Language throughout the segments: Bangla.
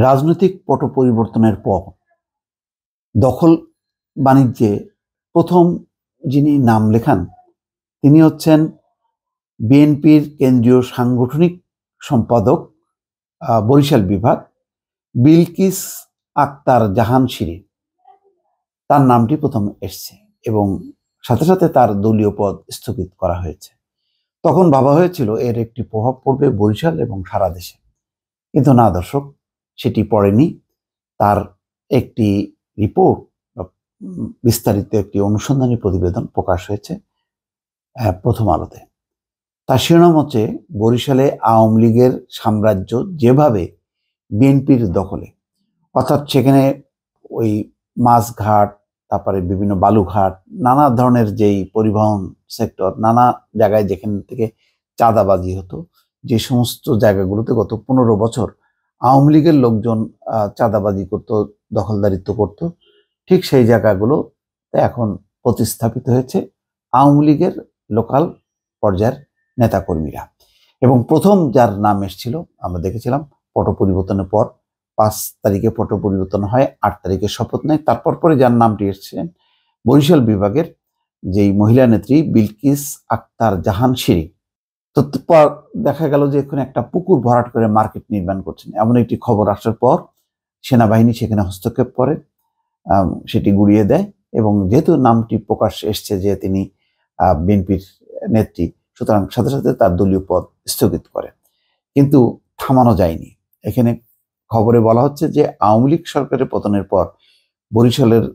রাজনৈতিক পট পরিবর্তনের পর দখল বাণিজ্যে প্রথম যিনি নাম লেখান তিনি হচ্ছেন বিএনপির কেন্দ্রীয় সাংগঠনিক সম্পাদক বরিশাল বিভাগ বিলকিস আক্তার জাহান শিরিন। তার নামটি প্রথম এসছে এবং সাথে সাথে তার দলীয় পদ স্থগিত করা হয়েছে। তখন ভাবা হয়েছিল এর একটি প্রভাব পড়বে বরিশাল এবং সারা দেশে, কিন্তু না দর্শক, সেটি পড়েনি। তার একটি রিপোর্ট, বিস্তারিত একটি অনুসন্ধানী প্রতিবেদন প্রকাশ হয়েছে প্রথম আলোতে। তার শিরোনাম হচ্ছে বরিশালে আওয়ামী লীগের সাম্রাজ্য যেভাবে বিএনপির দখলে, অর্থাৎ সেখানে ওই মাছঘাট, তারপরে বিভিন্ন বালুঘাট, নানা ধরনের যেই পরিবহন সেক্টর, নানা জায়গায় যেখান থেকে চাঁদাবাজি হতো, যে সমস্ত জায়গাগুলোতে গত 15 বছর আওয়ামী লীগের লোকজন চাঁদাবাজি করতো, দখলদারিত্ব করত, ঠিক সেই জায়গাগুলো এখন প্রতিস্থাপিত হয়েছে আওয়ামী লীগের লোকাল পর্যায়ের নেতাকর্মীরা। এবং প্রথম যার নাম এসেছিল আমরা দেখেছিলাম পট পরিবর্তনের পর 5 তারিখে পট পরিবর্তন হয়, 8 তারিখে শপথ নেয়। তারপর পরে যার নামটি এসেছিলেন বরিশাল বিভাগের যেই মহিলা নেত্রী বিলকিস আক্তার জাহান শিরিন। তো দেখা গেল যে এখানে একটা পুকুর ভরাট করে মার্কেট নির্মাণ করছেন, এমন একটি খবর আসার পর সেনাবাহিনী সেখানে হস্তক্ষেপ করে, সেটি গুড়িয়ে দেয়। এবং যেহেতু নামটি প্রকাশ এসছে যে তিনি বিএনপির নেত্রী, সুতরাং সাথে সাথে তার দলীয় পদ স্থগিত করে। কিন্তু থামানো যায়নি। এখানে খবরে বলা হচ্ছে যে আওয়ামী লীগ সরকারের পতনের পর বরিশালের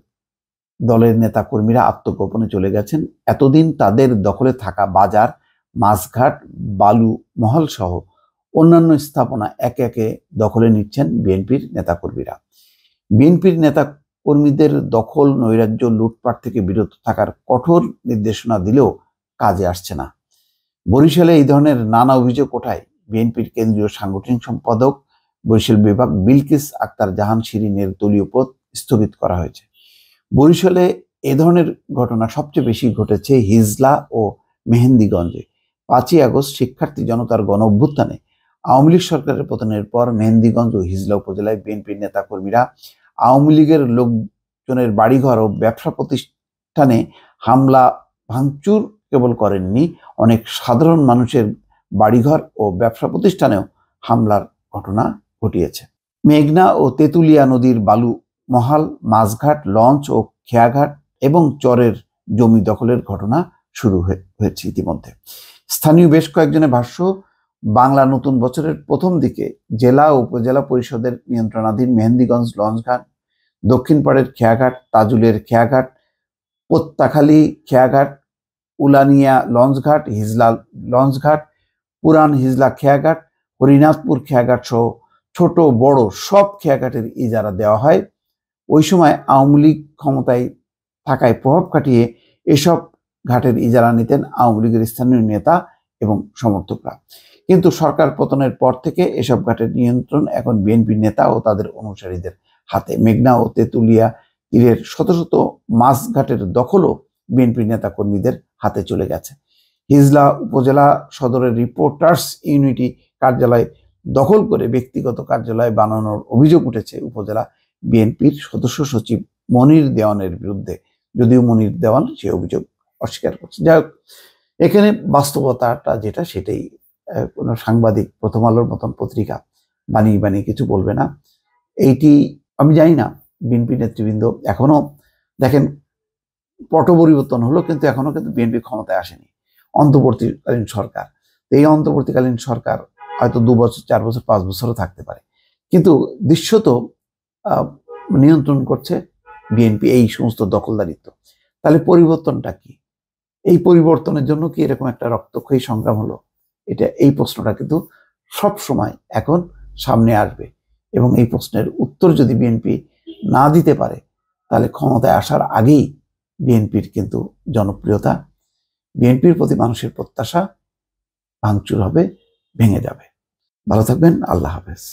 দলের নেতা কর্মীরা আত্মগোপনে চলে গেছেন। এতদিন তাদের দখলে থাকা বাজার, মাছঘাট, বালু মহল সহ অন্যান্য স্থাপনা একে একে দখলে নিচ্ছেন বিএনপির নেতাকর্মীরা। বিএনপির নেতা কর্মীদের দখল, নৈরাজ্য, লুটপাট থেকে বিরত থাকার কঠোর নির্দেশনা দিলেও কাজে আসছে না। বরিশালে এই ধরনের নানা অভিযোগ ওঠায় বিএনপির কেন্দ্রীয় সাংগঠনিক সম্পাদক বরিশাল বিভাগ বিলকিস আক্তার জাহান শিরিনের দলীয় পদ স্থগিত করা হয়েছে। বরিশালে এ ধরনের ঘটনা সবচেয়ে বেশি ঘটেছে হিজলা ও মেহেন্দিগঞ্জে। 5ই আগস্ট শিক্ষার্থী জনতার গণ অভ্যুত্থানে আওয়ামী লীগ সরকারের পতনের পর মেহেন্দিগঞ্জ ও হিজলা উপজেলায় বিএনপির নেতাকর্মীরা আওয়ামী লীগের লোকজনের বাড়িঘর ও ব্যবসা প্রতিষ্ঠানে হামলা ভাঙচুর কেবল করেননি, অনেক সাধারণ মানুষের বাড়িঘর ও ব্যবসা প্রতিষ্ঠানেও হামলার ঘটনা ঘটিয়েছে। মেঘনা ও তেঁতুলিয়া নদীর বালু মহাল, মাছঘাট, লঞ্চ ও খেয়াঘাট এবং চরের জমি দখলের ঘটনা শুরু হয়েছে ইতিমধ্যে। স্থানীয় বেশ কয়েকজনের ভাষ্য, বাংলা নতুন বছরের প্রথম দিকে জেলা ও উপজেলা পরিষদের নিয়ন্ত্রণাধীন মেহেন্দিগঞ্জ লঞ্চঘাট, দক্ষিণপাড়ের খেয়াঘাট, তাজুলের খেয়াঘাট, পোত্তাখালী খেয়াঘাট, উলানিয়া লঞ্চঘাট, হিজলা লঞ্চঘাট, পুরান হিজলা খেয়াঘাট, হরিনাথপুর খেয়াঘাট সহ ছোট বড় সব খেয়াঘাটের ইজারা দেওয়া হয়। ওই সময় আওয়ামী লীগ ক্ষমতায় থাকায় প্রভাব খাটিয়ে এসব ঘাটের ইজারা নিতেন আওয়ামী লীগের স্থানীয় নেতা এবং সমর্থকরা। কিন্তু সরকার পতনের পর থেকে এসব ঘাটের নিয়ন্ত্রণ এখন বিএনপি নেতা ও তাদের অনুসারীদের হাতে। মেঘনা ও তেঁতুলিয়া তীরের শত শত মাছ ঘাটের দখলও বিএনপি নেতা কর্মীদের হাতে চলে গেছে। হিজলা উপজেলা সদরের রিপোর্টার্স ইউনিটি কার্যালয় দখল করে ব্যক্তিগত কার্যালয় বানানোর অভিযোগ উঠেছে উপজেলা বিএনপির সদস্য সচিব মনির দেওয়ানের বিরুদ্ধে, যদিও মনির দেওয়ান সে অভিযোগ অস্বীকার করছে। যাই হোক, এখানে বাস্তবতাটা যেটা সেটাই, কোনো সাংবাদিক প্রথম আলোর মতন পত্রিকা বানিয়ে বানিয়ে কিছু বলবে না। এইটি আমি জানি না বিএনপি নেতৃবৃন্দ এখনো, দেখেন পট পরিবর্তন হলো কিন্তু এখনো কিন্তু বিএনপি ক্ষমতায় আসেনি, অন্তর্বর্তীকালীন সরকার। এই অন্তর্বর্তীকালীন সরকার হয়তো 2 বছর, 4 বছর, 5 বছরও থাকতে পারে, কিন্তু দৃশ্যত নিয়ন্ত্রণ করছে বিএনপি এই সমস্ত দখলদারিত্ব। তাহলে পরিবর্তনটা কি? এই পরিবর্তনের জন্য কি এরকম একটা রক্তক্ষয়ী সংগ্রাম হলো? এই প্রশ্নটা কিন্তু সব সময় এখন সামনে আসবে, এবং এই প্রশ্নের উত্তর যদি বিএনপি না দিতে পারে তাহলে ক্ষমতায় আসার আগেই বিএনপির কিন্তু জনপ্রিয়তা, বিএনপির প্রতি মানুষের প্রত্যাশা ভাঙচুর হবে, ভেঙে যাবে। ভালো থাকবেন, আল্লাহ হাফেজ।